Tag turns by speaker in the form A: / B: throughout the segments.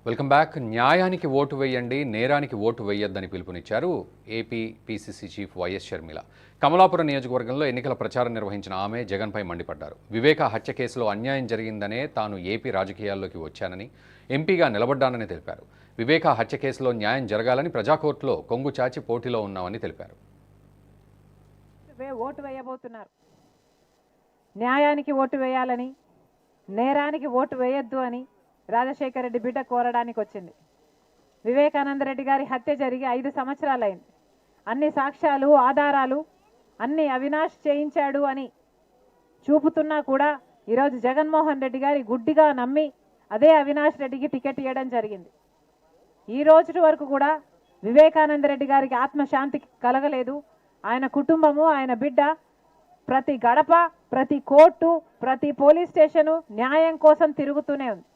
A: Welcome back. న్యాయానికి vote వేయండి, నేరానికి ఓటు వేయొద్దని పిలుపునిచ్చారు AP PCC chief YS Sharmila. Kamalapuram నియోజకవర్గంలో ఎన్నికల ప్రచారం నిర్వహించిన ఆమె జగన్పై మండిపడ్డారు. వివేక హత్య కేసులో అన్యాయం జరిగిందనే తాను ఏపీ రాజకీయాల్లోకి వచ్చానని, ఎంపీగా నిలబడ్డానని తెలిపారు. వివేక హత్య కేసులో న్యాయం జరగాలని ప్రజాకోర్టులో కొంగు చాచి పోటీలో ఉన్నామని తెలిపారు.
B: ఓటు వేయబోతున్నారు, న్యాయానికి ఓటు వేయాలని, నేరానికి ఓటు వేయొద్దు అని రాజశేఖర రెడ్డి బిడ్డ కోరడానికి వచ్చింది. వివేకానంద రెడ్డి గారి హత్య జరిగి 5 సంవత్సరాలైంది. అన్ని సాక్ష్యాలు, ఆధారాలు అన్ని అవినాష్ చేయించాడు అని చూపుతున్నా కూడా ఈరోజు జగన్మోహన్ రెడ్డి గారి గుడ్డిగా నమ్మి అదే అవినాష్ రెడ్డికి టికెట్ ఇవ్వడం జరిగింది. ఈ రోజు వరకు కూడా వివేకానంద రెడ్డి గారికి ఆత్మశాంతి కలగలేదు. ఆయన కుటుంబము, ఆయన బిడ్డ ప్రతి గడప, ప్రతి కోర్టు, ప్రతి పోలీస్ స్టేషను న్యాయం కోసం తిరుగుతూనే ఉంది.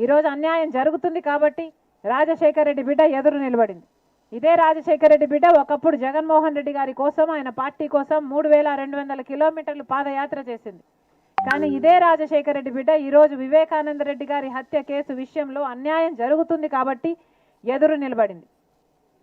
B: ఈరోజు అన్యాయం జరుగుతుంది కాబట్టి రాజశేఖర రెడ్డి బిడ్డ ఎదురు నిలబడింది. ఇదే రాజశేఖర రెడ్డి బిడ్డ ఒకప్పుడు జగన్మోహన్ రెడ్డి గారి కోసం, ఆయన పార్టీ కోసం 3200 కిలోమీటర్లు పాదయాత్ర చేసింది. కానీ ఇదే రాజశేఖర రెడ్డి బిడ్డ ఈరోజు వివేకానంద రెడ్డి గారి హత్య కేసు విషయంలో అన్యాయం జరుగుతుంది కాబట్టి ఎదురు నిలబడింది.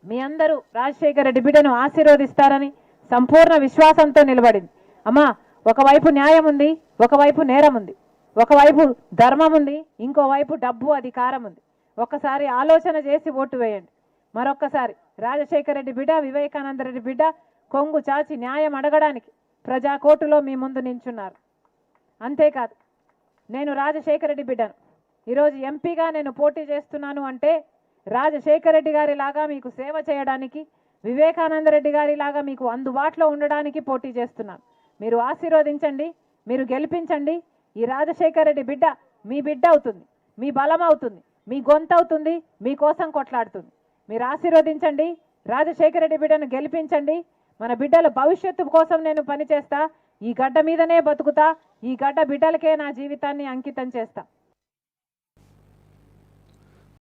B: మీ అందరూ రాజశేఖర రెడ్డి బిడ్డను ఆశీర్వదిస్తారని సంపూర్ణ విశ్వాసంతో నిలబడింది. అమ్మా, ఒకవైపు న్యాయం ఉంది, ఒకవైపు నేరం ఉంది, ఒకవైపు ధర్మం ఉంది, ఇంకోవైపు డబ్బు, అధికారం ఉంది. ఒక్కసారి ఆలోచన చేసి ఓటు వేయండి. మరొక్కసారి రాజశేఖర రెడ్డి బిడ్డ, వివేకానంద రెడ్డి బిడ్డ కొంగు చాచి న్యాయం అడగడానికి ప్రజా కోర్టులో మీ ముందు నించున్నారు. అంతేకాదు, నేను రాజశేఖర రెడ్డి బిడ్డను. ఈరోజు ఎంపీగా నేను పోటీ చేస్తున్నాను అంటే రాజశేఖర రెడ్డి గారి లాగా మీకు సేవ చేయడానికి, వివేకానంద రెడ్డి గారి లాగా మీకు అందుబాటులో ఉండడానికి పోటీ చేస్తున్నాను. మీరు ఆశీర్వదించండి, మీరు గెలిపించండి. ఈ రాజశేఖర రెడ్డి బిడ్డ మీ బిడ్డ అవుతుంది, మీ బలం అవుతుంది, మీ గొంతు అవుతుంది, మీకోసం కొట్లాడుతుంది. మీరు ఆశీర్వదించండి, రాజశేఖర రెడ్డి బిడ్డను గెలిపించండి. మన బిడ్డల భవిష్యత్తు కోసం నేను పనిచేస్తా, ఈ గడ్డ మీదనే బతుకుతా, ఈ గడ్డ బిడ్డలకే నా జీవితాన్ని అంకితం చేస్తా.